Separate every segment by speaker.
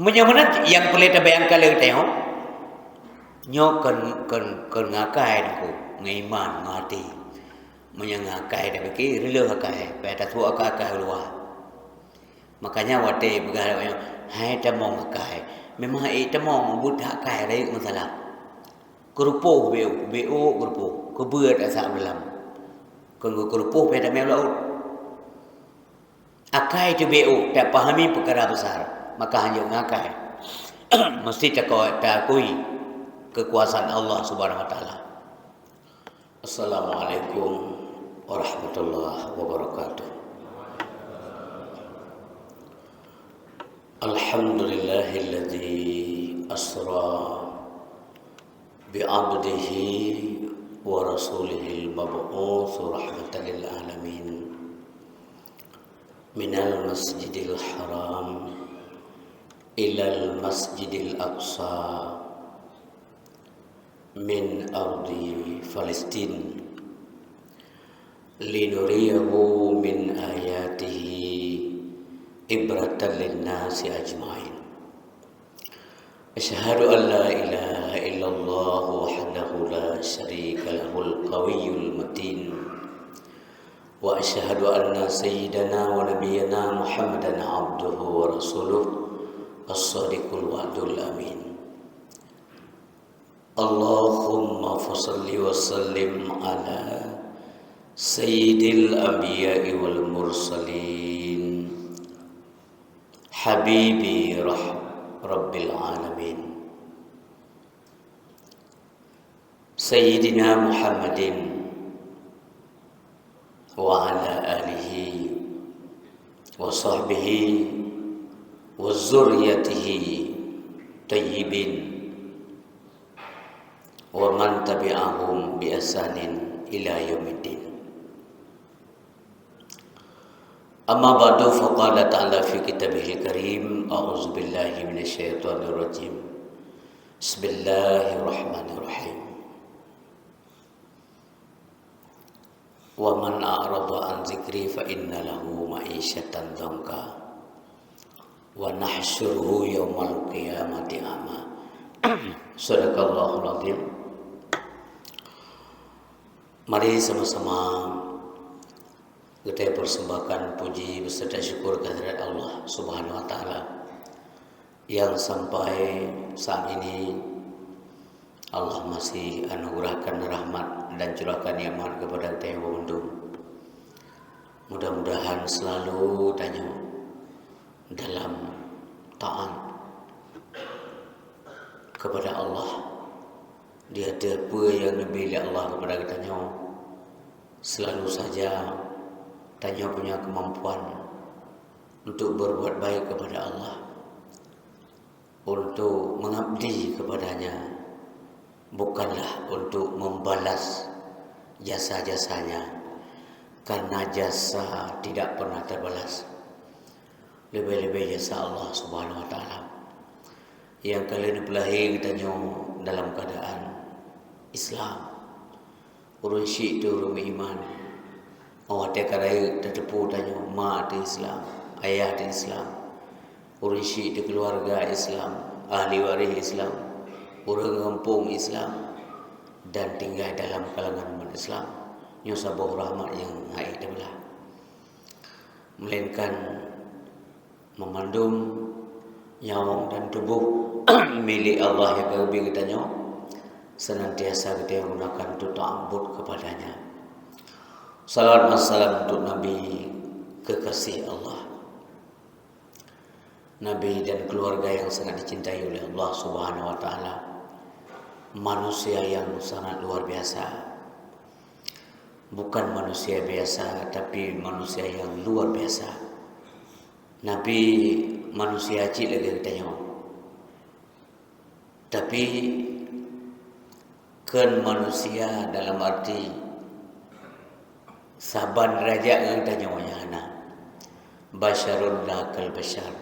Speaker 1: Menyamana yang pelita bayang kalau tengok nyo kan ngakai aku ngaiman ngati menyangakai dah beki rela akai pada tu akai luar. Makanya wate begal hai tamong akai memang tamong budak akai rai masalah. Kerupuh BO kerupuh kebeut asa dalam. Kon kerupuh pada melaut. Akai tu BO tak pahami perkara besar, maka hanya ngakai. Mesti takui kekuasaan Allah Subhanahu wa taala. Assalamualaikum warahmatullahi wabarakatuh. Alhamdulillahilladzi asra bi'abdihi wa rasulihil mab'uts rahmatan lil alamin minal masjidil haram ilal masjidil aqsa min ardi Palestin linuriyahu min ayatihi ibratan linnasi ajma'in. Asyhadu an la ilaha illallah wahdahu la syarika lahul qawiyyul matin wa asyhadu anna sayyidana wa nabiyyana Muhammadan abduhu wa rasuluh as-sadiqul wa'dul amin. Allahumma fasalli wa sallim ala sayyidil anbiya'i wal mursalin habibi rabbil alamin sayyidina Muhammadin wa ala alihi wa sahbihi wa zurriyatihi tayyibin wa man tabi'ahum bi ihsanin ila yaumiddin. Amma ba'du, faqala ta'ala fi kitabihil karim, a'udzu billahi minasyaitonir rajim. Bismillahirrahmanirrahim. Wa man a'rada an dzikri fa inna lahu ma'isyatan dhanka wa nahsyuruhu yaumal qiyamati a'ma. Sadaqallahul azim. Mari sama-sama kita persembahkan puji beserta syukur kehadirat Allah Subhanahu wa taala yang sampai saat ini Allah masih anugerahkan rahmat dan curahkan nikmat kepada kita yang beruntung. Mudah-mudahan selalu tanya dalam taat kepada Allah. Dia ada apa yang lebih Allah kepada kita selalu saja tanya punya kemampuan untuk berbuat baik kepada Allah, untuk mengabdi kepadanya, bukanlah untuk membalas jasa-jasanya, karena jasa tidak pernah terbalas. Lebih-lebih jasa Allah Subhanahu wa taala yang kalian pelahir tanya dalam keadaan Islam, urun syik tu urun iman. Awak tekai tertepu tanya mak di Islam, ayah di Islam, urun syik di keluarga Islam, ahli waris Islam, orang kampung Islam dan tinggal dalam kalangan umat Islam. Nya sabuh rahmat yang hai tebelah. Melainkan memandum nyawa dan tubuh milik Allah yang lebih kita nyawa, senantiasa kita menggunakan untuk ta'abbud kepadanya. Salawat dan salam untuk Nabi kekasih Allah, Nabi dan keluarga yang sangat dicintai oleh Allah Subhanahu wa taala, manusia yang sangat luar biasa. Bukan manusia biasa, tapi manusia yang luar biasa. Nabi manusia kecil lagi kita tengok, tapi kan manusia dalam arti saban derajat yang kita nyawanya anak basyarun lakal basyar,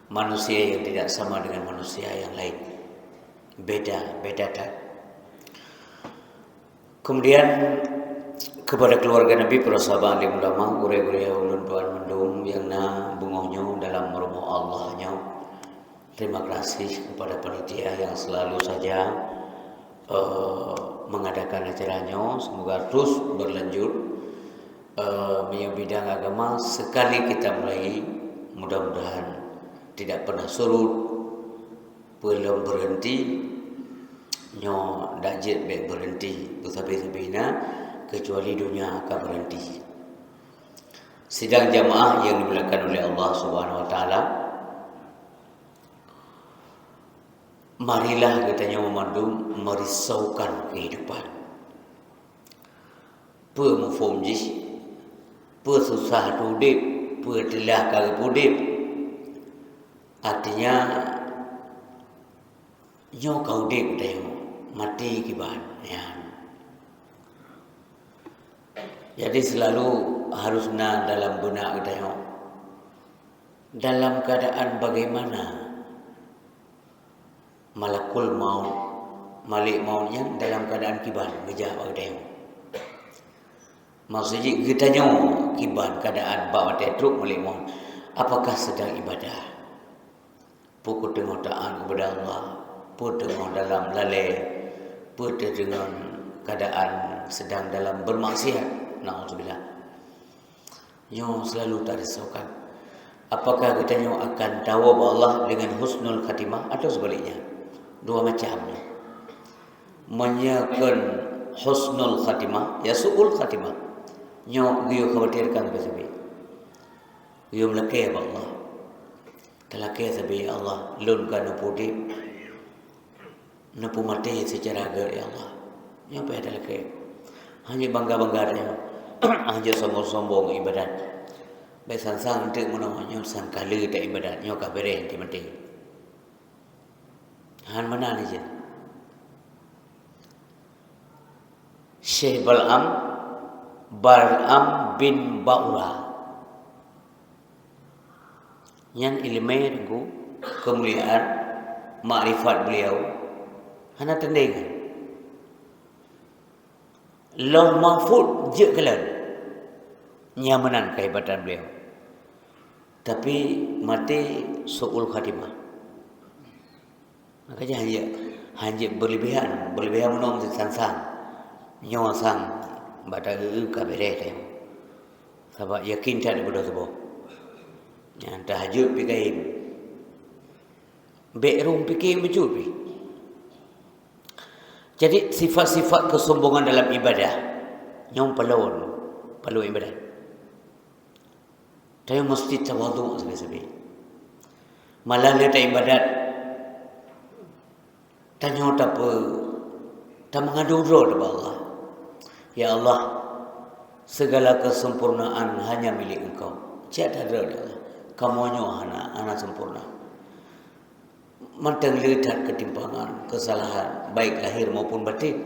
Speaker 1: manusia yang tidak sama dengan manusia yang lain, beda tak. Kemudian kepada keluarga Nabi, para sahabat yang ulama, urai-urai ulun tuan mendum yang na bungonya dalam rumah Allahnya, Terima kasih kepada panitia yang selalu saja mengadakan acaranya. Semoga terus berlanjut menyambut bidang agama. Sekali kita mulai, mudah-mudahan tidak pernah surut, belum berhenti, nyo dajit baik berhenti, bersabi-sabina kecuali dunia akan berhenti. Sidang jamaah yang dimuliakan oleh Allah Subhanahu Wa Taala, marilah katanya memandu merisaukan kehidupan. Pemufumjis, pesusah dudip, petelah kagak pudip. Artinya nyo kau dip katanya mati kiban ya. Jadi selalu harusnya dalam benak katanya dalam keadaan bagaimana malakul maut, malik mautnya dalam keadaan kiban gejah katanya. Maksudnya katanya kiban keadaan bawa tetruk malik maut. Apakah sedang ibadah? Pukul tengah taat kepada Allah, pukul tengah dalam lalai, pukul dengan keadaan sedang dalam bermaksiat. Na'udzubillah. Nyo selalu tak risaukan. Apakah kita nyo akan tahu Allah dengan husnul khatimah atau sebaliknya? Dua macam. Menyakan husnul khatimah, ya su'ul khatimah. Nyo giyo khawatirkan besabi. Giyo melakih Allah. Telakih sabi Allah lun ka napudi. Napu mati secara agar ya Allah. Nyo pa telakih. Hanya bangga-bangga dia. Hanya sombong-sombong ibadat. Baik sang-sang untuk menolongnya sangkala tak ibadat. Nyo kabere di mati. Han mana ni je? Syekh Bal'am bin Ba'ura. Yang ilmu itu kemuliaan makrifat beliau hana tandingan. Lauh mahfud je kelan nyamanan kehebatan beliau. Tapi mati su'ul khatimah. Makanya hanya berlebihan menong sang-sang. Nyawa sang badak kabere teh. Sebab yakin tak ada bodoh sebab. Yang tahajud pikaim. Bekrum pikir mencubi. Jadi sifat-sifat kesombongan dalam ibadah nyom palu ibadah. Dia mesti tawaduk sebi-sebi. Malah lihat ibadat tanya tak mengadu kepada Allah. Ya Allah, segala kesempurnaan hanya milik Engkau. Tiada ada Allah. Kamu anak sempurna. Mantang lihat ketimpangan, kesalahan, baik lahir maupun batin.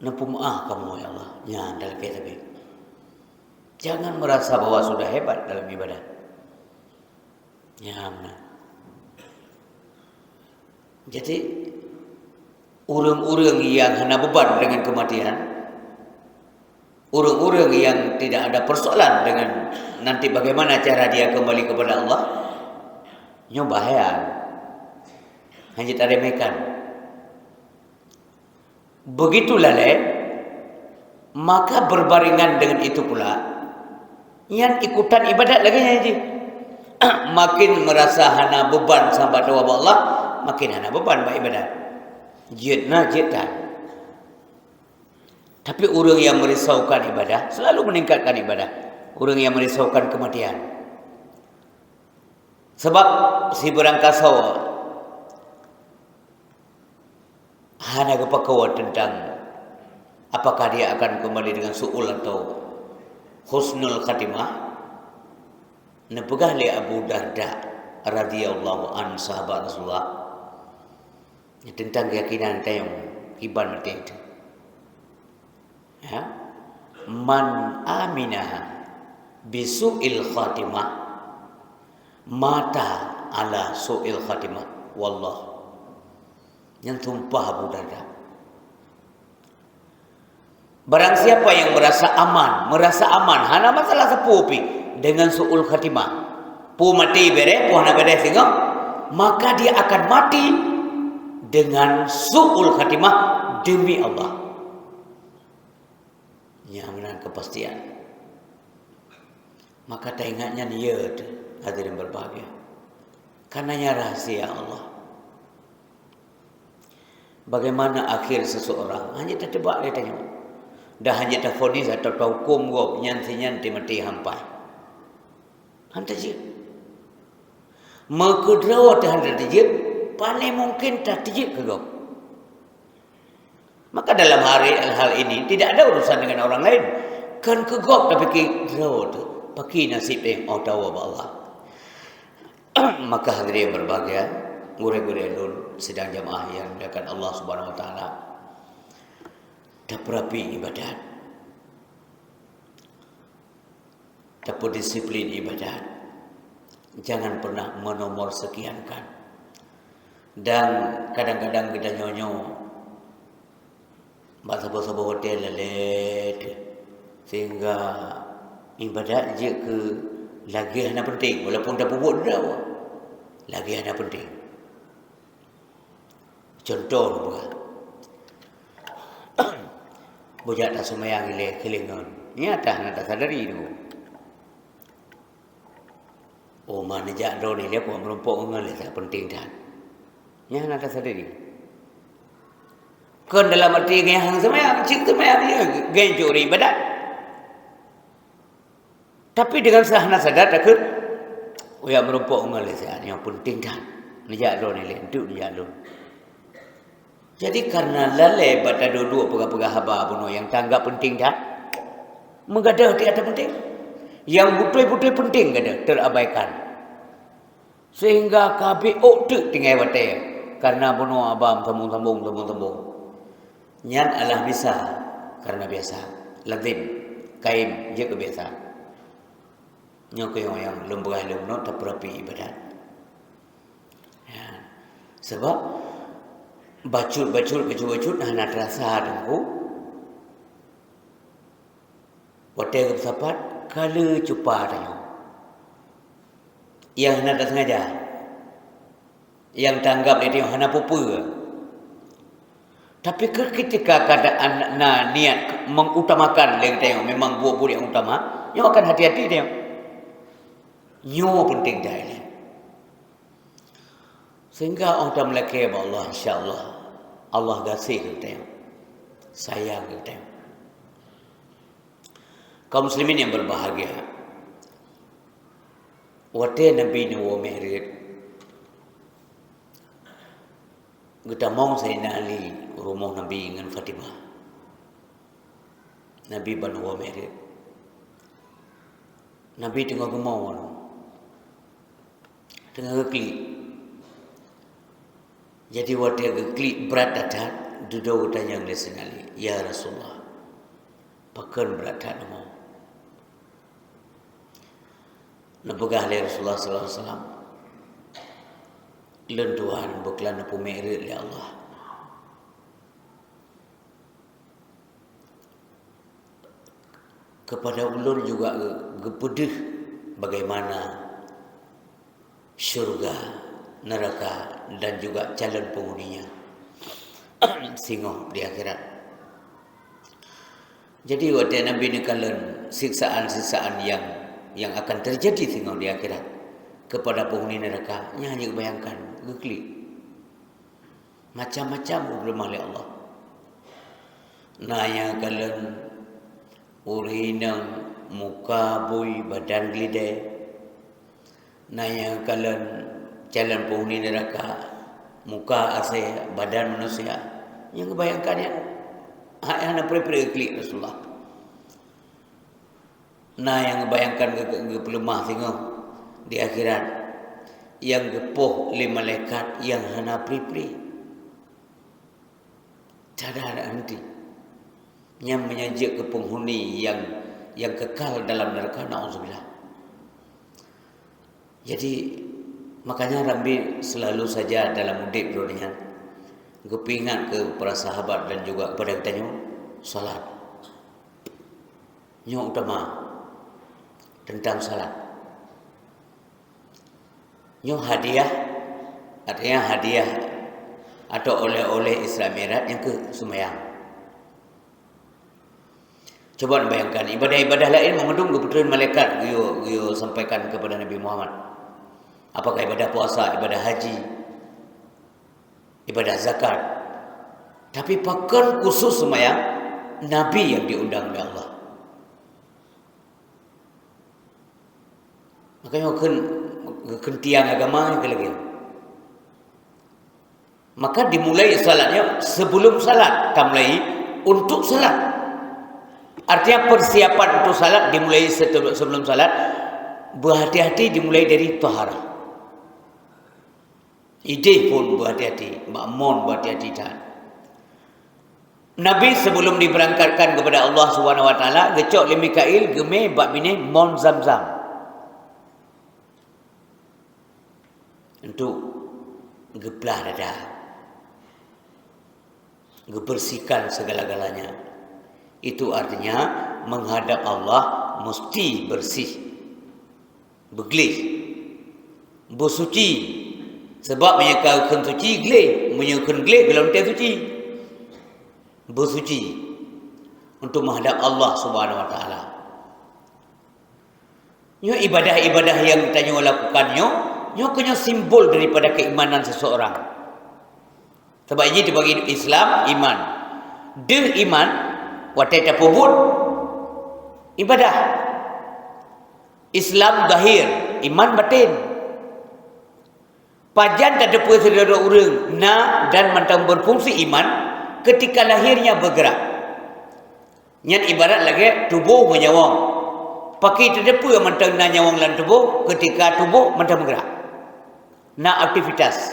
Speaker 1: Nampu maaf kamu ya Allah. Ya, dalam kita. Jangan merasa bahwa sudah hebat dalam ibadah. Ya, benar. Jadi orang-orang yang hanya beban dengan kematian, orang-orang yang tidak ada persoalan dengan nanti bagaimana cara dia kembali kepada Allah, bahaya. Hanya tak remehkan. Begitulah maka berbarengan dengan itu pula yang ikutan ibadat lagi jadi makin merasa hana beban sampai doa Allah, makin hana beban buat ibadat. Jitna. Tapi orang yang merisaukan ibadah selalu meningkatkan ibadah. Orang yang merisaukan kematian. Sebab si berangkasau hana kepakawa tentang apakah dia akan kembali dengan su'ul atau husnul khatimah. Nepegah li Abu Darda radhiyallahu an sahabat Rasulullah tentang keyakinan tayang iban mati itu. Ya. Man amina bisu'il khatimah mata ala su'il khatimah wallah. Yang tumpah Abu Darda. Barang siapa yang merasa aman, hana masalah sepupi dengan su'ul khatimah. Pu mati bere, pu hana bere sehingga maka dia akan mati dengan su'ul khatimah demi Allah. Jaminan kepastian. Maka tak ingatnya dia hadirin berbahagia. Karenanya rahasia Allah. Bagaimana akhir seseorang? Hanya tertebak dia tanya. Dah hanya terfonis atau hukum gua nyanti-nyanti mati hampai. Hantar je. Maka draw terhadap dia paling mungkin tak tijik ke kau. Maka dalam hal ini tidak ada urusan dengan orang lain. Kan kegop tapi ke draw tu. Pakai nasib yang tahu Allah. Maka hadirin berbahagia, gure-gure lul sedang jamaah yang dilakukan Allah Subhanahu Wa Taala. Terapi ibadat, tapi disiplin ibadat. Jangan pernah menomor sekiankan. Dan kadang-kadang kita nyonyo bahasa-bahasa hotel lelet sehingga ibadat je ke lagi hanya penting walaupun dah buat dah lagi hanya penting. Contoh bukan bujak tak semayang ilih kelingon ni atas nak tak sadari tu. Oh mana jak do ni dia pun merompok ngalih tak penting dah. Nya nak tak sadari. Kan dalam arti yang semayang cik semayang dia gencuri ibadat. Tapi dengan sahna sadar tak ke yang merumpok ngalih yang penting dah. Nejak do ni lentuk nejak do. Jadi karena lalai pada dua-dua pegah-pegah haba bunuh yang tanggap penting dah. Mengadah tiada penting. Yang betul-betul penting kada terabaikan. Sehingga kabeh tu tinggal batai. Karena bunuh abam sambung-sambung. Nyan Allah bisa karena biasa. Lazim kaim je kebiasaan. Nyokong yang lemburah lemnot tak berapi ibadat. Ya. Sebab bacut nak terasa dengku. Watai kesapat kala cupa tanya. Yang nak tak sengaja. Yang tanggap dia hana pupu. Tapi ketika keadaan niat mengutamakan yang tengok memang buah-buah yang utama, nyo akan hati-hati tengok. Nyo penting dah ini. Sehingga orang tak melaki Allah insya-Allah. Allah kasih kita. Sayang kita. Kaum muslimin yang berbahagia. Waktu Nabi Nuh Mi'raj. Kita mau Sayyidina Ali rumah Nabi dengan Fatimah. Nabi Banu Mi'raj. Nabi tengah gemau. Tengah keklik. Jadi waktu keklik berat datang, duduk tanya oleh Sayyidina Ali, ya Rasulullah, pakan berat datang mau. Napagah oleh Rasulullah sallallahu alaihi wasallam. Lentuhan beklan apa Mi'raj oleh Allah. Kepada ulun juga gepedih bagaimana syurga, neraka dan juga calon penghuninya singoh di akhirat. Jadi waktu Nabi ni kalian siksaan-siksaan yang akan terjadi singoh di akhirat kepada penghuni neraka, hanya bayangkan geklik macam-macam belum oleh Allah. Naya kalian urinang muka bui badan gelidai. Naya kalian jalan penghuni neraka, muka asih, badan manusia. Yang kebayangkannya, hanya peri-peri klik Rasulullah. Nah yang kebayangkan kepelemah tengok di akhirat, yang gepoh oleh malaikat yang hana peri-peri. Tiada ada henti. Yang menyajak ke penghuni yang kekal dalam neraka, na'udzubillah. Jadi makanya Rambi selalu saja dalam mudik dunia kepingat ke para sahabat dan juga kepada kita nyo salat. Nyo utama tentang salat. Nyo hadiah Artinya hadiah atau oleh-oleh Isra Mi'raj yang ke sembahyang. Coba bayangkan ibadah-ibadah lain mengandung kebetulan malaikat yo sampaikan kepada Nabi Muhammad. Apakah ibadah puasa, ibadah haji, ibadah zakat. Tapi pakan khusus sembahyang Nabi yang diundang oleh Allah. Makanya tiang agama ke lagi. Maka dimulai salatnya sebelum salat, mulai untuk salat. Artinya persiapan untuk salat dimulai sebelum salat. Berhati-hati dimulai dari taharah. Ide pun berhati-hati, makmun berhati-hati dah. Nabi sebelum diberangkatkan kepada Allah Subhanahu Wa Taala, gecok le Mikail gemeh bab bini mon Zamzam. Untuk geplah dada. Gebersihkan segala-galanya. Itu artinya menghadap Allah mesti bersih. Beglih. Bersuci. Sebab menyekaukan suci glih. Menyekaukan glih belum dia suci. Bersuci. Untuk menghadap Allah Subhanahu Wa Taala. Ibadah-ibadah yang kita lakukannya, kena simbol daripada keimanan seseorang. Sebab ini dibagi Islam iman. Dia iman, watai tapubut ibadah. Islam zahir, iman batin. Pajan tak ada saudara orang na dan mantang berfungsi iman ketika lahirnya bergerak. Yang ibarat lagi tubuh menyawang. Pakai terdepu yang mantang na nyawang lan tubuh ketika tubuh mantang bergerak. Na aktivitas.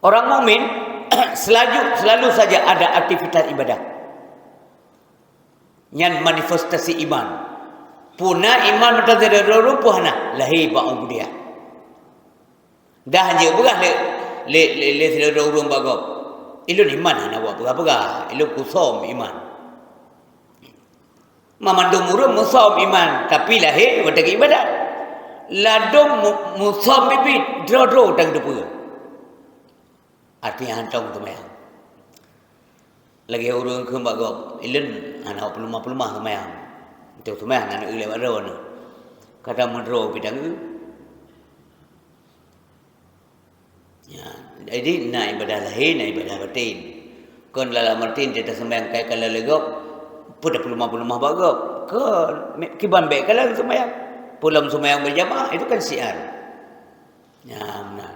Speaker 1: Orang mukmin selalu saja ada aktivitas ibadah. Yang manifestasi iman. Puna iman mata zero puhana lahir ba'u dia. Dah hanya berah le zero urung bagop. Ilun iman hana buat berah. Ilun kusom iman. Mamandung urung musom iman, tapi lahir mata ibadat. Ladong musom bibit dro tang depu. Artinya hantong tu mayang. Lagi urung ke bagop, ilun anak pelumah tu mayang. Itu tu mayang anak ilai baron. Kata mendro bidang tu. Ya, jadi nak ibadah lahir, nak ibadah batin. Kon dalam batin kita sembahyang kai kala legok, pada pelumah bagop. Kon kiban baik kala sembahyang. Pulang sembahyang berjamaah itu kan syiar. Ya, benar.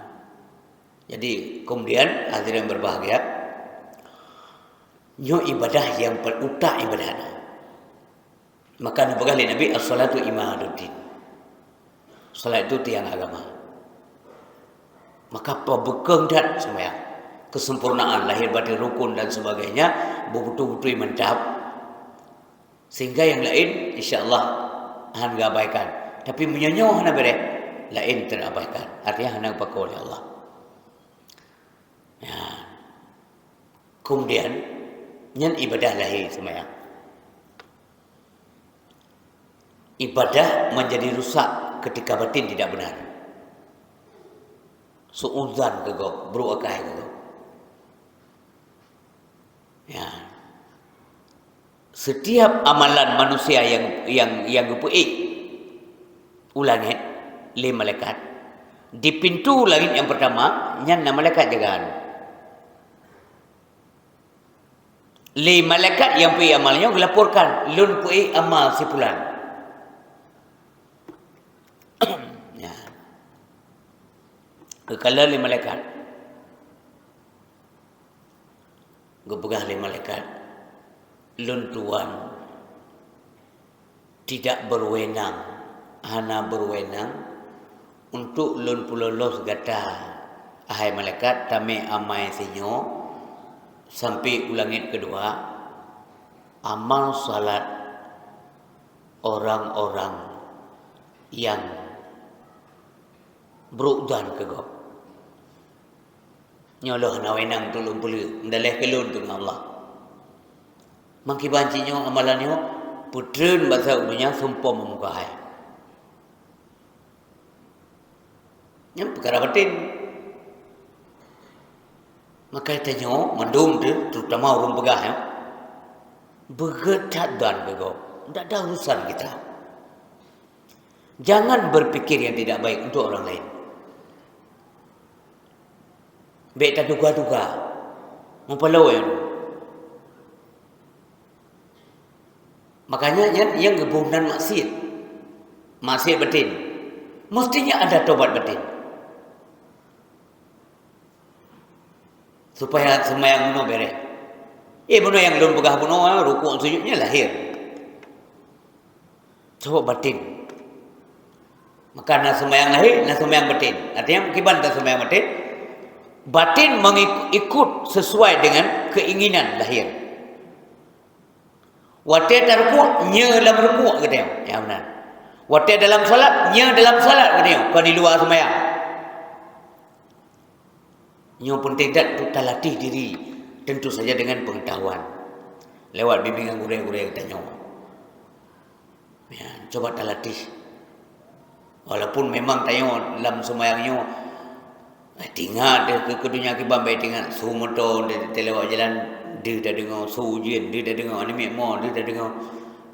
Speaker 1: Jadi kemudian hadirin berbahagia, ibadah yang berutak ibadah. Maka dibagi Nabi as-salatu imaduddin. Salat itu tiang agama. Maka pebekeng dan sembahyang. Kesempurnaan lahir batin rukun dan sebagainya betul-betul mantap. Sehingga yang lain insya-Allah han abaikan. Tapi menyanyo hana bere lain terabaikan. Artinya hana pakol oleh Allah. Ya. Kemudian yang ibadah lahir sembahyang. Ibadah menjadi rusak ketika batin tidak benar. Suudzan kegok, beruakai kegok. Ya. Setiap amalan manusia yang gepuik ulangit le malaikat. Di pintu langit yang pertama, nyan malaikat jagaan. Le malaikat yang pergi amalnya laporkan lun pergi amal si fulan. Ya. Kekala le malaikat. Gepegah le malaikat. Lun tuan tidak berwenang, hana berwenang untuk lun pulolos gata. Ahai malaikat tame amai sinyo sampai ulangit kedua amal salat orang-orang yang berukdan kegop nyoloh na wenang tulung pulu ndaleh kelun tu Allah mangki bancinya amalannya putreun bahasa umumnya sumpah memukahai yang perkara batin Maka tanya mendung tu terutama orang pegah ya. Begetat dan bego. Tak ada urusan kita. Jangan berpikir yang tidak baik untuk orang lain. Baik tak duga-duga. Mempelau yang tu. Makanya yang kebunan maksiat. Maksiat batin. Mestinya ada tobat batin. Supaya semayang bunuh beres. Bunuh yang belum pegah bunuh, rukuk sujudnya lahir. Coba batin. Maka nak semayang lahir, nak semayang batin. Artinya kiban tak semayang batin. Batin mengikut sesuai dengan keinginan lahir. Waktu terrukuk, nya dalam rukuk ke dia. Yang benar. Waktu dalam salat, nya dalam salat ke dia. Kalau di luar semayang. Nya pun tidak kita latih diri. Tentu saja dengan pengetahuan. Lewat bimbingan guru-guru kita nyawa. Ya, coba kita latih. Walaupun memang tanya dalam semayangnya tinggal dia ke dunia kiban baik tinggal suhu motor dia lewat jalan dia dah dengar suhu ujian dia dah dengar anime mo dia dah dengar,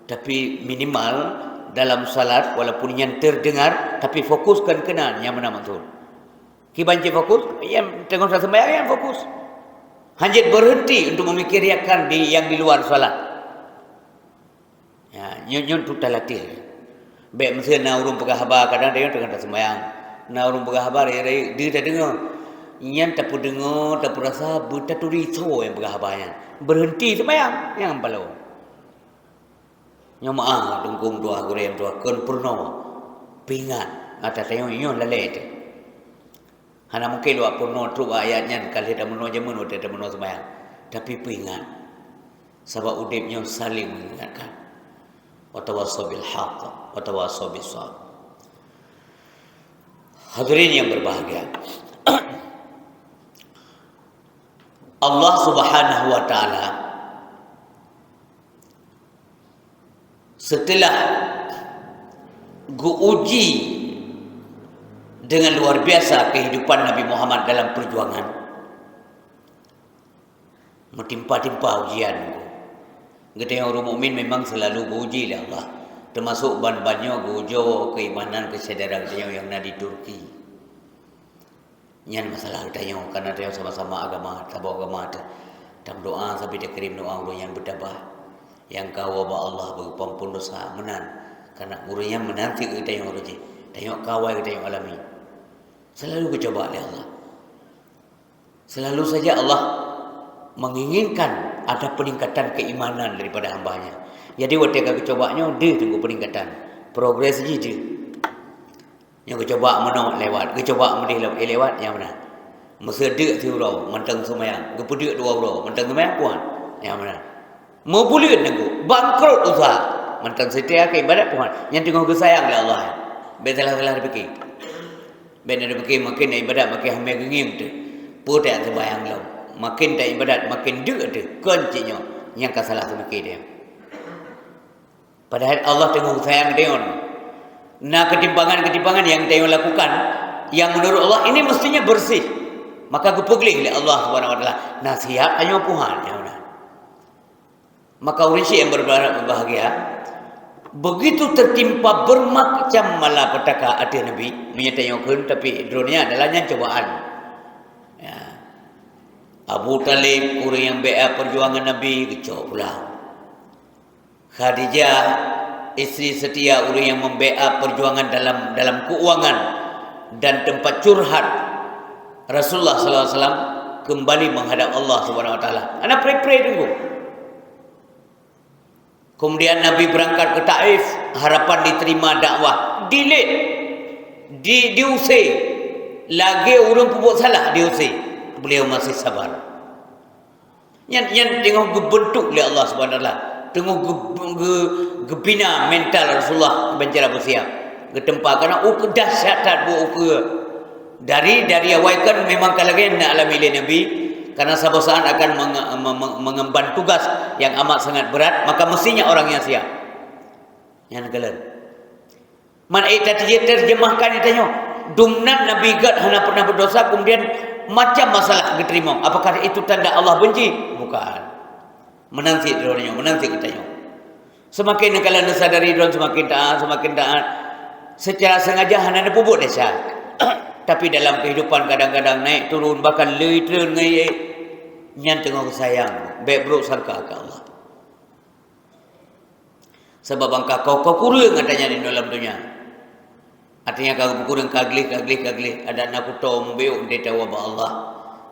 Speaker 1: tapi minimal dalam salat walaupun yang terdengar tapi fokuskan kena yang mana maksud kiban je fokus yang tengok sembahyang yang fokus hanya berhenti untuk memikirkan yang di luar salat ya nyon tu latih baik mesti na urung pegah habar kadang dia tengah sembahyang na urung pegah habar dia dah dengar yang tak pun dengar, tak pun rasa, tak tu risau yang berhabarnya. Berhenti sembahyang, yang balau. Yang maaf, tunggung dua gurem dua kon purno. Pingat, atas tayong yon lalet. Hana mungkin dua purno tu ayatnya kali dah meno jamun udah dah meno sembahyang. Tapi pingat. Sebab udipnya saling mengingatkan. Wa tawassaw bil haqq, wa tawassaw bis sabr. Hadirin yang berbahagia. Allah Subhanahu wa taala setelah uji dengan luar biasa kehidupan Nabi Muhammad dalam perjuangan, mentimpa-timpa ujian. Kita yang orang mukmin memang selalu diuji oleh Allah, termasuk ban-bannya ujo keimanan kesadaran yang ada di Turki. Yang masalah tanya karena dia sama-sama agama, sama agama ada. Dalam doa sampai dia kirim doa orang yang bertabah. Yang kau ba Allah berpampun dosa menan. Karena orang yang menanti kita yang orang je. Tengok kawai kita yang alami. Selalu bercoba oleh Allah. Selalu saja Allah menginginkan ada peningkatan keimanan daripada hambanya. Jadi waktu kecobanya dia tunggu peningkatan. Progres je dia. Yang kecoba menolak lewat, kecoba mendih lewat yang mana? Mesedek surau, mentang semayang, kepedek dua urau, mentang semayang puan, yang mana? Membulit nengku, bangkrut usaha, mentang setia ke ibadat puan, yang tengok kesayang oleh Allah. Betul-betul dipikir. Benar dipikir makin ibadat makin hamil gengim tu, putar semayang lau, makin tak ibadat makin dek tu, kuncinya yang kasalah semikir dia. Padahal Allah tengok sayang dia. Nah ketimpangan-ketimpangan yang kita lakukan yang menurut Allah ini mestinya bersih, maka kepegli oleh Allah Subhanahu wa taala nasihat hanya Tuhan ya benar. Maka orang yang berbahagia begitu tertimpa bermacam malapetaka ada Nabi menyatakan tapi dunia adalah cobaan ya. Abu Talib orang yang baiat perjuangan Nabi kecok pula. Khadijah isteri setia orang yang membaiat perjuangan dalam keuangan dan tempat curhat. Rasulullah sallallahu alaihi wasallam kembali menghadap Allah Subhanahu wa taala. Ana pray dulu. Kemudian Nabi berangkat ke Taif, harapan diterima dakwah. Delete. Diusir. Lagi orang pupuk salah diusir. Beliau masih sabar. Yang tengok bentuk oleh Allah Subhanahu wa taala. Tengok gebina mental Rasulullah bencana bersiap ke tempat kerana dahsyat buat dari awal kan memang kalau nak alami oleh Nabi karena sahabat akan mengemban tugas yang amat sangat berat, maka mestinya orang yang siap yang galan man terjemahkan ditanya dumnan Nabi gad hana pernah berdosa kemudian macam masalah keterima. Apakah itu tanda Allah benci? Bukan. Menanti dia, menanti kita. Semakin kalian sadari dia semakin taat. Secara sengaja hana pupuk desa. Tapi dalam kehidupan kadang-kadang naik turun bahkan liter ngai nyan tengok sayang, baik buruk sangka ke Allah. Sebab angka kau kurang katanya di dalam dunia. Artinya kau kurang kagli. Ada nak tahu membeuk di tahu Allah.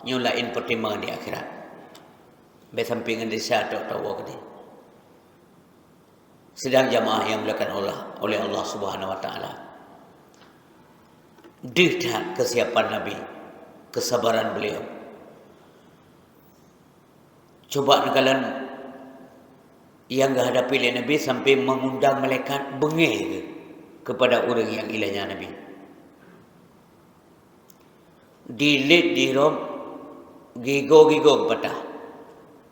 Speaker 1: Nyulain pertimbangan di akhirat. Besampingan desa tahu ke. Sedang jamaah yang dilakukan oleh Allah Subhanahu Wa Taala. Dihdat kesiapan Nabi, kesabaran beliau. Coba kalian yang hadapi oleh Nabi sampai mengundang malaikat bengih kepada orang yang ilahnya Nabi. Dilit dirom gigo kepada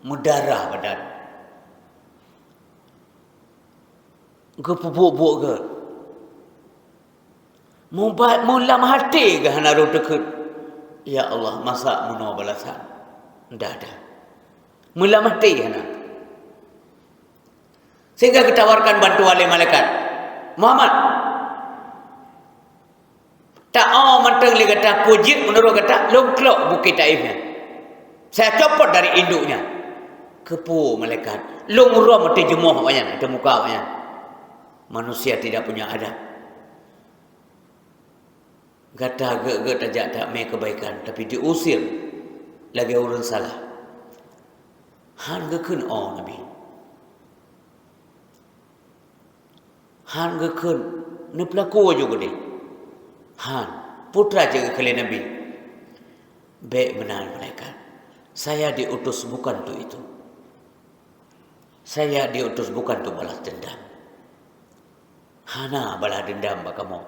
Speaker 1: mudarah badan. Gepubuk ke. Mulam hati ke hana dekat. Ya Allah, masa menua balasan. Ndak ada. Mulam hati hana. Sehingga ketawarkan bantuan oleh malaikat. Muhammad. Tak mentang li kata pujit menurut kata longklok bukit Taifnya. Saya copot dari induknya. Kepu malaikat. Longrong mati jemuh wanya, ada muka wanya. Manusia tidak punya adab. Kata tajak tak mai kebaikan tapi diusir lagi orang salah. Han gekeun Nabi. Han gekeun ne pelaku juga dia. Han putra jaga kali Nabi. Baik benar mereka. Saya diutus bukan untuk itu. Saya diutus bukan untuk balas dendam. Hana balas dendam bak kamu.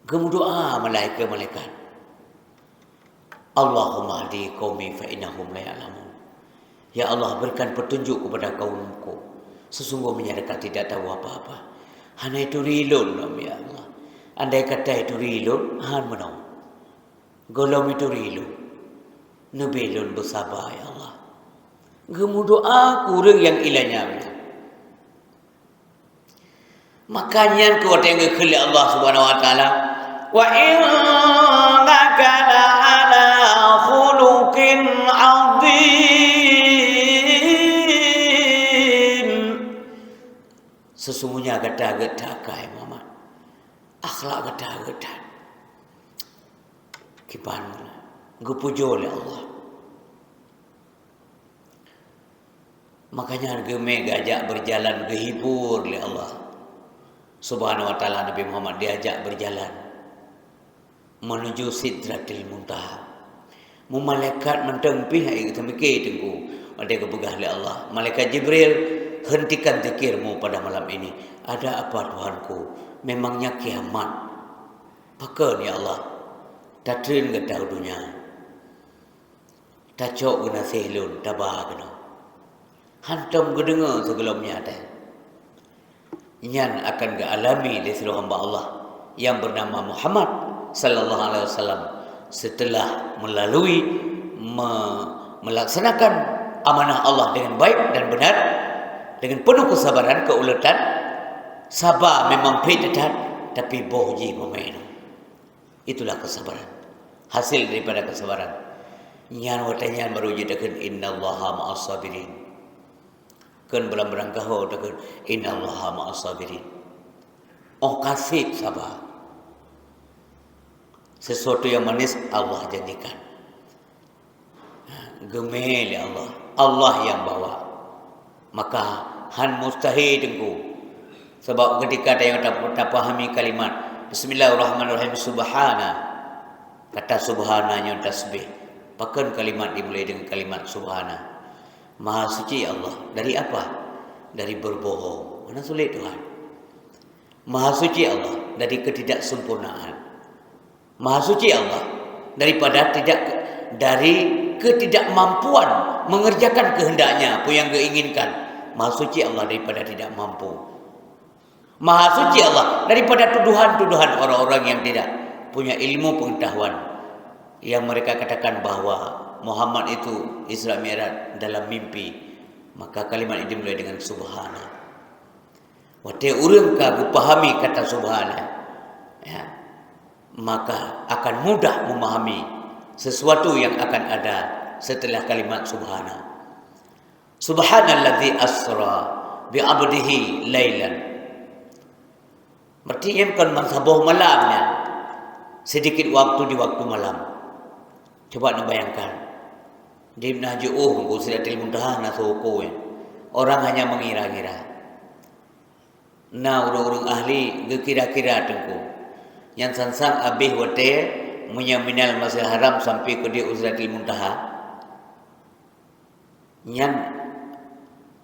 Speaker 1: Kamu doa malaikat. Allahumma hdi qaumi fa innahum la ya'lamun. Ya Allah, berikan petunjuk kepada kaumku. Sesungguhnya mereka tidak tahu apa-apa. Hana itu rilun ya Allah. Andai kata itu rilun, han menau. Golom itu rilun. Nabilun bersabar ya Allah. Kamu doa kurang yang ilahnya. Makanya kau tengok ke Allah Subhanahu Wa Taala. Wa innaka la'ala khuluqin 'adzim. Sesungguhnya gata-gata kai Muhammad. Akhlak gata-gata. Kipan gepujo oleh Allah. Makanya gemeh gajak berjalan gehibur oleh Allah Subhanahu Wa Taala. Nabi Muhammad diajak berjalan menuju Sidratil Muntaha. Malaikat mentempih ai kita mikir tengku. Ada kebegah oleh Allah. Malaikat Jibril, hentikan zikirmu pada malam ini. Ada apa Tuhanku? Memangnya kiamat. Pakan ya Allah. Tatrin ke tahu dunia. Tacok guna selun tabah kena. Hantam gedengar sebelumnya ada. Yang akan alami di seluruh hamba Allah yang bernama Muhammad sallallahu alaihi wasallam setelah melalui melaksanakan amanah Allah dengan baik dan benar dengan penuh kesabaran, keuletan, sabar memang pedetan tapi bohji memain. Itulah kesabaran. Hasil daripada kesabaran. Nyan watanya baru jadakan innallaha ma'as sabirin. Kan belang-belang kau dekat innallaha ma'as sabirin. Kasih sabar. Sesuatu yang manis Allah janjikan. Gemel ya Allah. Allah yang bawa. Maka han mustahil tengku. Sebab ketika ada yang tak pahami kalimat Bismillahirrahmanirrahim subhana. Kata subhananya tasbih. Bahkan kalimat dimulai dengan kalimat subhana. Maha suci Allah. Dari apa? Dari berbohong. Mana sulit Tuhan? Maha suci Allah dari ketidaksempurnaan. Maha suci Allah daripada dari ketidakmampuan mengerjakan kehendaknya apa yang dia inginkan. Maha suci Allah daripada tidak mampu. Maha suci Allah daripada tuduhan-tuduhan orang-orang yang tidak punya ilmu pengetahuan yang mereka katakan bahwa Muhammad itu Isra Mi'raj dalam mimpi, maka kalimat ini dimulai dengan subhana. Wate urang ka pahami kata subhana, ya, maka akan mudah memahami sesuatu yang akan ada setelah kalimat subhana. Subhanalladzi asra bi 'abdihi lailan. Artinya bukan masabuh malamnya. Sedikit waktu di waktu malam. Coba nak bayangkan. Di Nahju'uh, Sidratil Muntaha nasoko. Orang hanya mengira-ngira. Nah, orang-orang ahli kira-kira tengku. Yang sansang abih wate menyaminal Masjidil Haram sampai ke di Sidratil Muntaha. Yang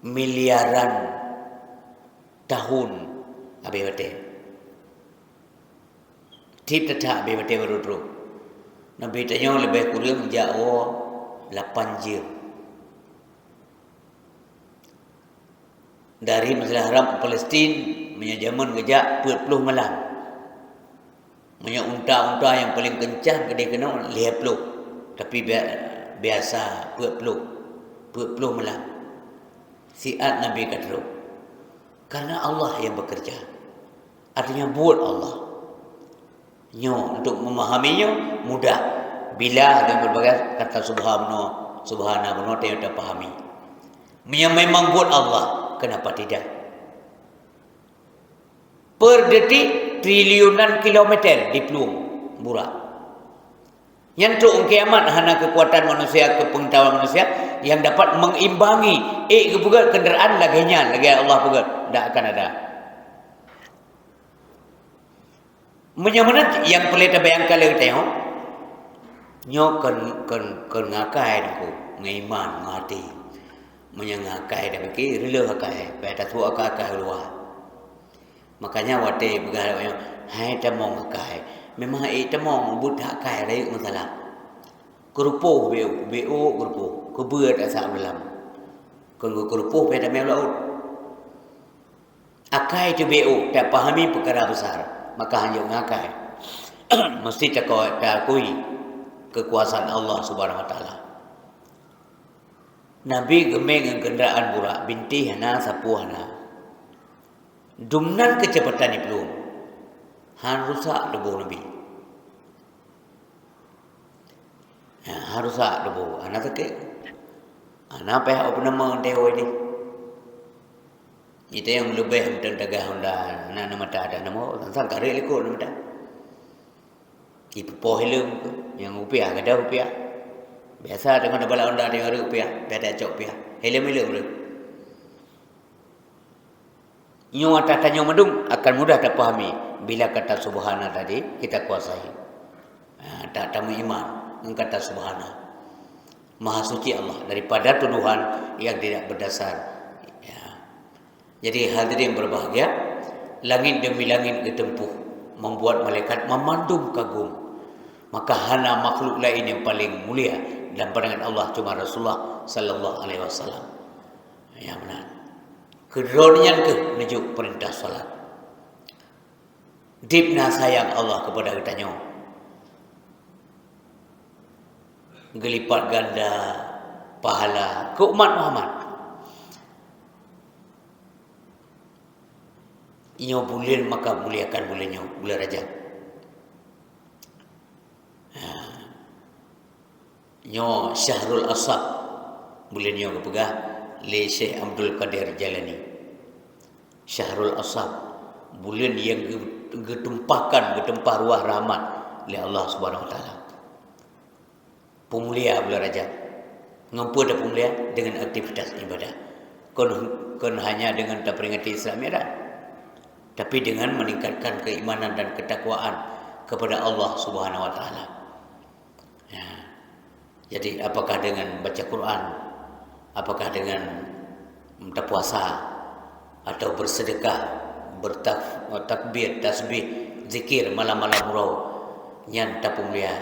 Speaker 1: miliaran tahun abih wate. Tip tetap abih wate baru. Nabi tanya lebih kurang jauh 8 jam. Dari Masjidil Haram ke Palestin menyajaman gejak 40 malam. Punya unta-unta yang paling kencang dia kena 50. Tapi biasa 40 malam. Siat Nabi kata. Karena Allah yang bekerja. Artinya buat Allah. Untuk memahaminya mudah. Bila dengan berbagai kata subhanallah dia dah pahami. Memang buat Allah, kenapa tidak? Per detik triliunan kilometer dipeluang burak. Yang tu kiamat hanya kekuatan manusia, kepengetahuan manusia yang dapat mengimbangi kebugat kenderaan laginya, lagi Allah bugat, tidak akan ada. Menyamanat yang pelita bayangkan lagi tengok. Nyo kan ngakai aku ngaiman ngati menyangakai dah fikir rela akai pada tu akai luar. Makanya wate begal hai tamong akai memang tamong budak akai rai masalah kerupuh beo kerupuh kebeut asa dalam kan kerupuh pada mel laut akai tu beo tak pahami perkara besar maka hanya ngakai mesti takui kekuasaan Allah Subhanahu Wa Taala. Nabi gemeng dengan kenderaan burak binti hana sapu hana. Dumnan kecepatan ni belum. Han rusak debu Nabi. Ya, han rusak debu. Ana tak ana apa nama dewa ini. Itu yang lebih tentang dagah Honda. Ana mata ada nama sang kare lekor nama dah. Ibu pohilum yang rupiah ada rupiah. Biasa dengan bala onda dengan rupiah, beda cok rupiah. Helem-helem tu. Nyo tanya madung akan mudah terpahami bila kata subhana tadi kita kuasai. Tak tamu iman dengan kata subhana. Maha suci Allah daripada tuduhan yang tidak berdasar. Ya. Jadi hadirin berbahagia, langit demi langit ditempuh membuat malaikat memandung kagum. Maka hana makhluk lain yang paling mulia dalam pandangan Allah cuma Rasulullah sallallahu alaihi wasallam. Ya benar. Kedornya ke menuju perintah salat. Dipna sayang Allah kepada kita nyo. Gelipat ganda pahala ke umat Muhammad. Nyo bulan maka muliakan bulan nyo, bulan Rajab. Nyo Syahrul Asab bulan nyo kepegah le Syekh Abdul Qadir Jalani. Syahrul Asab bulan yang getempah ruah rahmat oleh Allah Subhanahu Wa Taala. Pemulia bulan Rajab. Ngapa ada pemulia dengan aktivitas ibadah. Kon hanya dengan tak peringati Islam Mi'raj, tapi dengan meningkatkan keimanan dan ketakwaan kepada Allah Subhanahu Wa Taala. Ya. Jadi apakah dengan baca Quran, apakah dengan berpuasa atau bersedekah, bertakbir, tasbih, zikir malam-malam murau yang tak mulia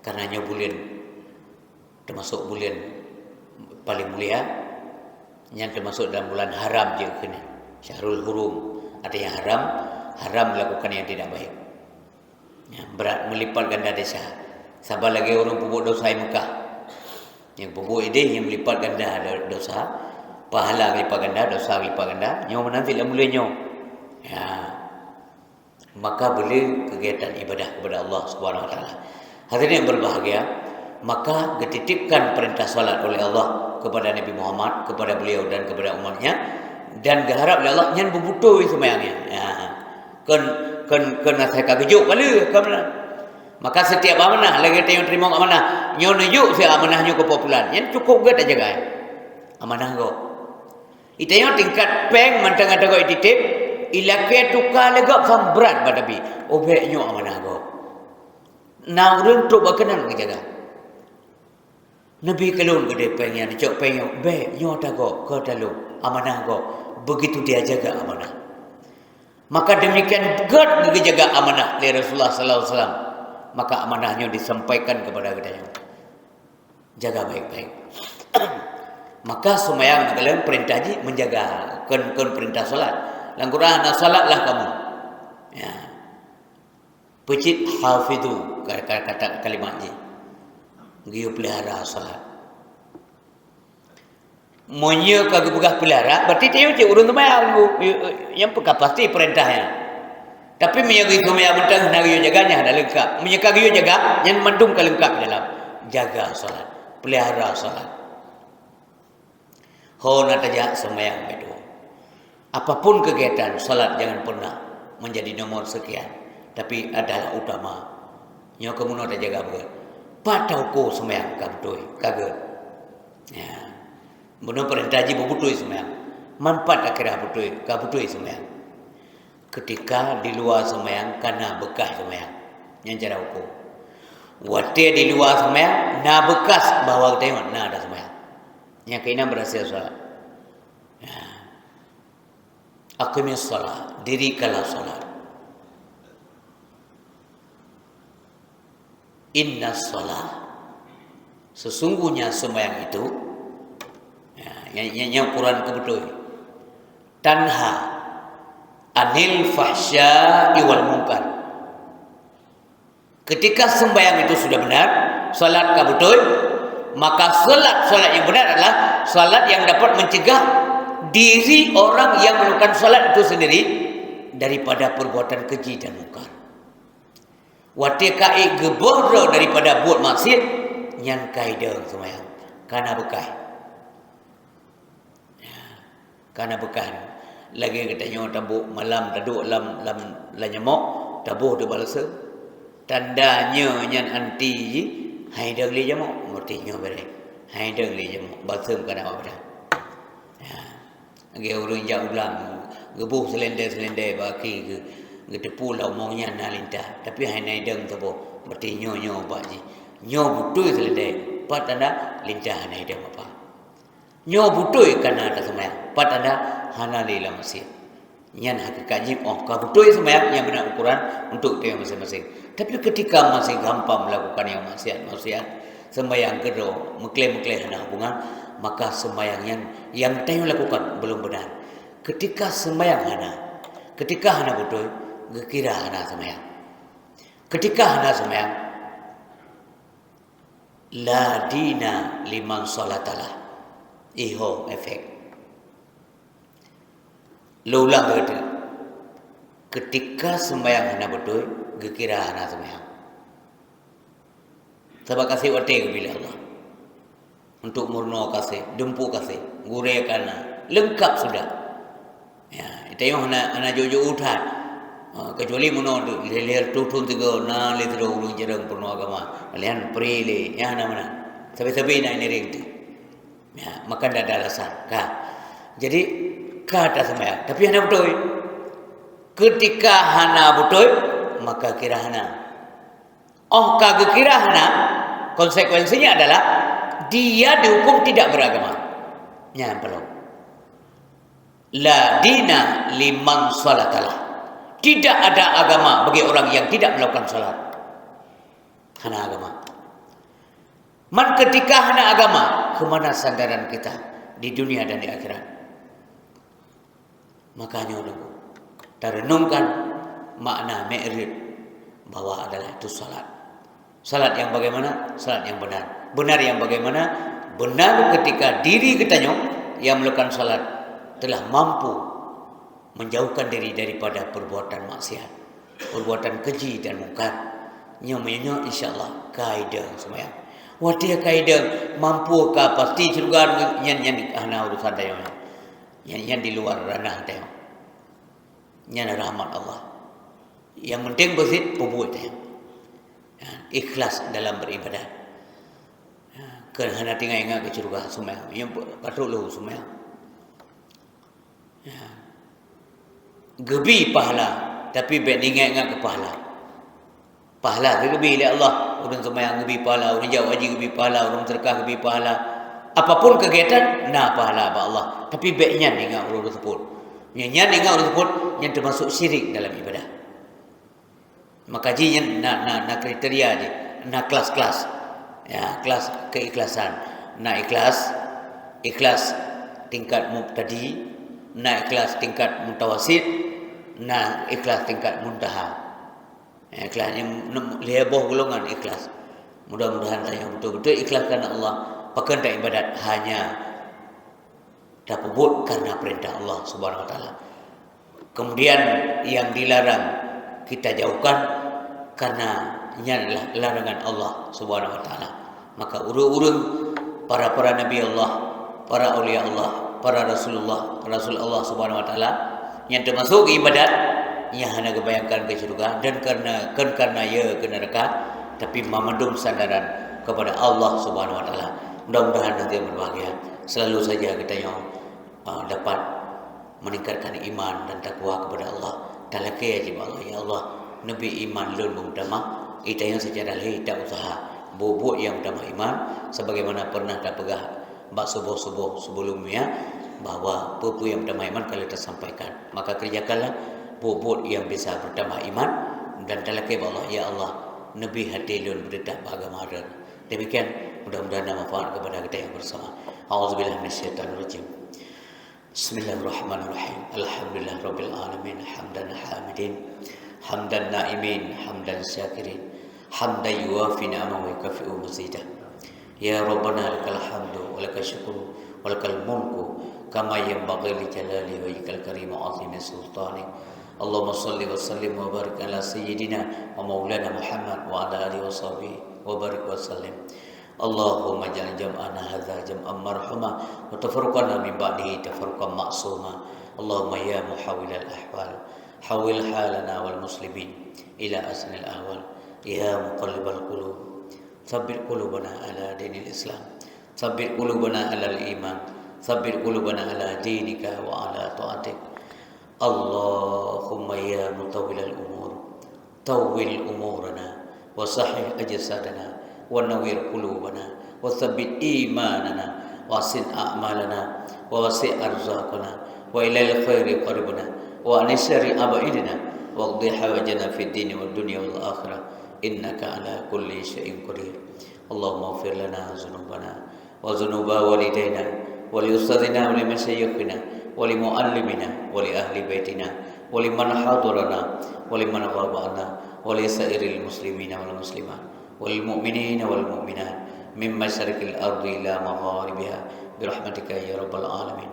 Speaker 1: karena nya bulan termasuk bulan paling mulia yang termasuk dalam bulan haram je kena Syahrul Hurum, ada yang haram melakukan yang tidak baik. Ya, berat melipat ganda desa. Sabar lagi orang pupuk dosa di Mekah. Yang pupuk ini yang melipat ganda dosa, pahala melipat ganda, dosa melipat ganda. Nyo menanti lah mulanya. Ya. Maka boleh kegiatan ibadah kepada Allah Subhanahu Wa Taala. Hadirin yang berbahagia, maka dititipkan perintah salat oleh Allah kepada Nabi Muhammad, kepada beliau dan kepada umatnya, dan diharap oleh Allah yang berbutuh semayangnya. Ya. Kan saya kagejuk kali kamana. Maka setiap amanah lagi tayong terima amanah, nyo nujuk saya amanahnya ke populan. Yang cukup ke tak jaga. Amanah go. Itayo tingkat peng mantang ada go ititip, ilake tukar lega fam berat badabi. Obek nyo amanah go. Na urang tu bakanan ke jaga. Nabi kelun gede pengnya dicok pengyo be nyo ta go ke dalu amanah go. Begitu dia jaga amanah. Maka demikian berat bagi jaga amanah dari Rasulullah sallallahu alaihi wasallam. Maka amanahnya disampaikan kepada kita. Jaga baik-baik. Maka semayang dalam perintah haji menjaga kon perintah solat. Dalam Quran salatlah kamu. Ya. Pecit hafidu kata kalimat haji. Giu pelihara solat. Monyo kagak begah pelihara berarti dia cik urun semayang yang peka pasti perintahnya. Tapi menjaga semaya bentang nak yo jaganya dah lengkap. Menjaga yo jaga yang mendung ke lengkap dalam jaga solat, pelihara solat. Ho nak tajak semayang itu. Apapun kegiatan solat jangan pernah menjadi nomor sekian, tapi adalah utama. Nyo kamu nak jaga ber. Patau ko semayang kabutoi, kagak. Ya. Benar perintah haji bubutoi semayang. Manfaat akhirah butoi, kabutoi semayang. Ketika di luar semayang karena bekas semayang yang cara hukum. Wate di luar semayang na bekas bahawa tengok na ada semayang. Yang kena berhasil solat. Ya. Aqimis solat, dirikanlah solat. Inna solat, sesungguhnya semayang itu ya, yang Quran kebetul. Tanha anil fahsya'i wal munkar. Ketika sembahyang itu sudah benar, salat betul, maka salat yang benar adalah salat yang dapat mencegah diri orang yang melakukan salat itu sendiri daripada perbuatan keji dan munkar. Watikai geboro daripada buat maksiat yang kaidah sembahyang karena bekai. Ya, karena bekai. Lagi katanya tabuk malam taduk lam nyamuk tabuh de balasa tandanya nyan anti hai dang li jamuk ngertinya bare hai dang li jamuk balsem kana apa ya age urang jak ulang gebuh selende baki ke getepu la omongnya nalinta tapi hai nai dang tabuh berarti nyo pak ji nyo butuh selende pat anda lincah nai dang apa nyo butuh kana ada semaya pat anda hanalila masih yang hakikatnya ka betul semayang yang benar ukuran untuk dia masing-masing. Tapi ketika masih gampang melakukan yang maksiat sembayang gero mengklaim hana hubungan, maka sembayang yang tayo lakukan belum benar. Ketika sembayang hana betul, kira hana sembayang. Ketika hana sembayang, la dina liman salatalah. Iho efek. Laulah berkata, ketika sembahyang hana betul, gekira hana sembahyang. Sebab kasih wate bila Allah. Untuk murno kasih, dempu kasih, gure kana, lengkap sudah. Ya, itu yang hana jojo utat. Kecuali murno leher tutun tiga, na leher urung jarang purno agama. Kalian prile, ya mana. Sabi-sabi na ini ringti. Ya, maka tidak ada alasan. Jadi kata sembahyang, tapi hana betul. Ketika hana betul, maka kira hana. Kagak kira hana, konsekuensinya adalah dia dihukum tidak beragama. Nyampe. La dina liman salatalah. Tidak ada agama bagi orang yang tidak melakukan salat. Hana agama. Man ketika hana agama, kemana sandaran kita di dunia dan di akhirat? Makanya dulu terenungkan makna mi'raj. bahwa adalah itu salat. Salat yang bagaimana? Salat yang benar. Benar yang bagaimana? Benar ketika diri kita yang melakukan salat telah mampu menjauhkan diri daripada perbuatan maksiat, perbuatan keji dan mungkar. Nyamanya insya-Allah kaidah semayang. Watia kaidah mampu ke pasti surga nyan ana urusan dia. Nyan di luar ranah dia. Nyan rahmat Allah. Yang penting besit perbuat dia. Ikhlas dalam beribadah. Kerana tinggal ingat ke surga semayang. Yang patut lu semayang. Gebi pahala, tapi baik ingat ke pahala. Pahala gebi oleh Allah. Orang semayang gebi pahala, orang jawab haji gebi pahala, orang sedekah gebi pahala. Apapun kegiatan, pahala apa Allah. Tapi baiknya ingat orang tersebut. Yang ingat orang tersebut yang termasuk syirik dalam ibadah. Maka jinya nak kriteria je, nak kelas-kelas. Ya, kelas keikhlasan. Nak ikhlas tingkat mubtadi, nak ikhlas tingkat mutawasid, nak ikhlas tingkat muntaha. Ikhlas yang leboh golongan ikhlas. Mudah-mudahan saya betul-betul ikhlas karena Allah. Pakai ibadat hanya dapat buat karena perintah Allah Subhanahu Wa Taala. Kemudian yang dilarang kita jauhkan karena ini adalah larangan Allah Subhanahu Wa Taala. Maka urung-urung para nabi Allah, para aulia Allah, para Rasul Allah Subhanahu Wa Taala yang termasuk ibadat yang hanya kebayangkan ke surga dan karena ia ke neraka, tapi memandung sandaran kepada Allah Subhanahu Wa Taala. Mudah-mudahan nanti berbahagia. Selalu saja kita yang dapat meningkatkan iman dan takwa kepada Allah. Talakai aja Allah, ya Allah, Nabi iman lun utama, kita yang secara lahir tak usaha bobok yang utama iman, sebagaimana pernah tak pegah bak subuh sebelumnya bahwa buku yang utama iman kalau tersampaikan, maka kerjakanlah bobot yang bisa bertambah iman dan talakai Allah, ya Allah, Nabi hati lun berita agama ada. Demikian mudah-mudahan manfaat kepada kita yang bersama. A'udzubillahi minasyaitonirrajim. Bismillahirrahmanirrahim. Alhamdulillah rabbil alamin, hamdan hamidin, hamdan naimin, hamdan syakirin, hamdan yuwafi ni'amahu wa yukafi'u mazidah. Ya Rabbana lakal hamdu wa lakal syukru wa lakal mulku kama yanbaghi li jalali wajhikal karim wa 'azimi sultani. Allahumma salli wa sallim wa barik ala sayyidina wa maulana Muhammad wa ala alihi wa sahbihi wa barik wa sallim. Allahumma ja'al jam'ana hadza jam'an marhuma wa tafarruqana min ba'dihi tafarruqan ma'suma. Allahumma ya muhawwilal ahwal hawil halana wal muslimin ila asnil ahwal. Ya muqallibal qulub tsabbit qulubana ala dinil Islam, tsabbit qulubana ala al-iman, tsabbit qulubana ala dinika wa ala ta'atik. Allahumma ya mutawwilal umur tawwil umurana wa sahih ajsadana wa nawwir qulubana wa tsabbit imanana wa sin a'malana wa wasi' arzaqana wa ilal khairi qaribana wa anisari abaidina wa qdi hawajana fid dini wad dunya wal akhirah innaka ala kulli syai'in qadir. Allahumma ighfir lana dzunubana wa dzunuba walidayna wa li ustadzina wa li masyayikhina wa li muallimina wa li ahli baitina wa liman hadarana wa liman ghabana wa li sairil muslimina wal muslimat wal mu'minina wal mu'minat min masyariqil ardi ila magharibiha bi rahmatika ya rabbal alamin.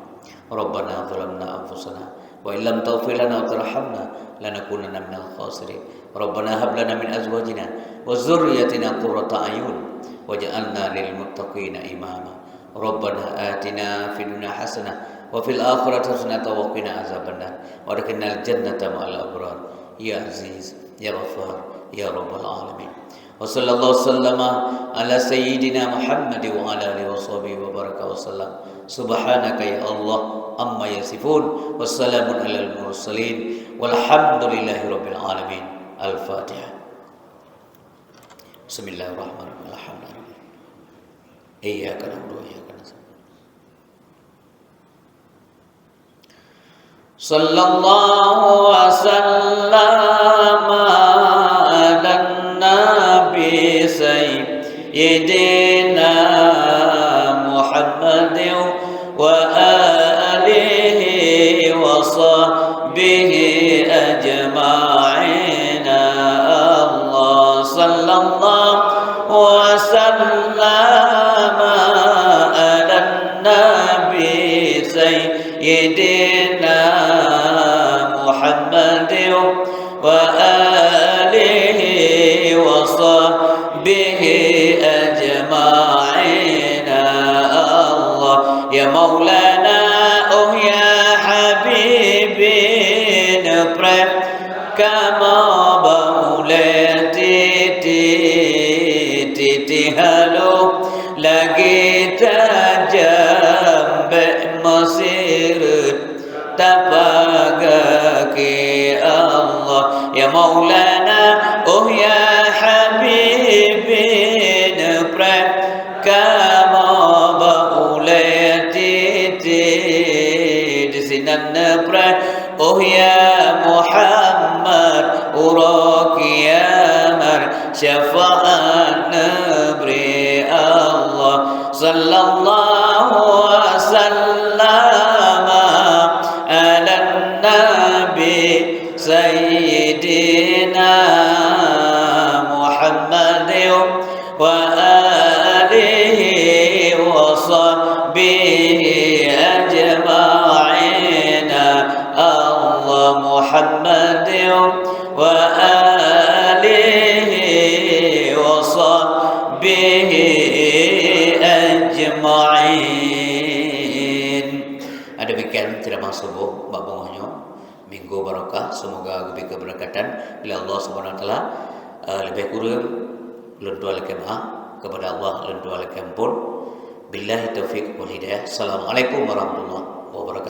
Speaker 1: Rabbana zalamna anfusana wa illam taghfir lana wa tarhamna lanakunanna minal khasirin. Rabbana hab lana min azwajina wa dzurriyyatina qurrata a'yun waj'alna lil muttaqina imama. Rabbana atina fid dunya hasanah wa fil akhirati hasanah wa qina azabannar wa adkhilnal jannata ma'al abrar ya aziz ya ghafar ya rabbal alamin. Wa sallallahu sallama ala sayyidina Muhammad wa ala alihi wa sahbihi wa baraka wa sallam. Subhanaka ya Allah amma yasifun wa salamun alal mursalin walhamdulillahi rabbil alamin. Al-Fatihah. Bismillahirrahmanirrahim. Alhamdulillah. Iyyaka na'budu wa iyyaka nasta'in. Sallallahu wa sallama ala nabi sayyidina Muhammadin wa alihi wa sahbihi ajma'in. Allah سيدنا محمد وآله وصحبه أجمعين. الله يا مولانا يا حبيبي نبرك كما بولتي تي هلو لقيت جنب مسير تبقاك الله يا مولانا يا حبيبي نبرك كما بولتي دسنا نبرك يا محمد وراك يا مر شفاعة نبري الله صلى الله وسلم على النبي سيدنا محمد وآله وصحبه أجمعين. الله محمد وآله وصحبه أجمعين. Demikian ceramah subuh Mbak Bongonyo, minggu barokah, semoga lebih keberkatan oleh Allah Subhanahu wa taala. Lebih kurang lentu al-kemah kepada Allah lentu al-kempur. Billahi taufiq wal hidayah. Assalamualaikum warahmatullahi wabarakatuh.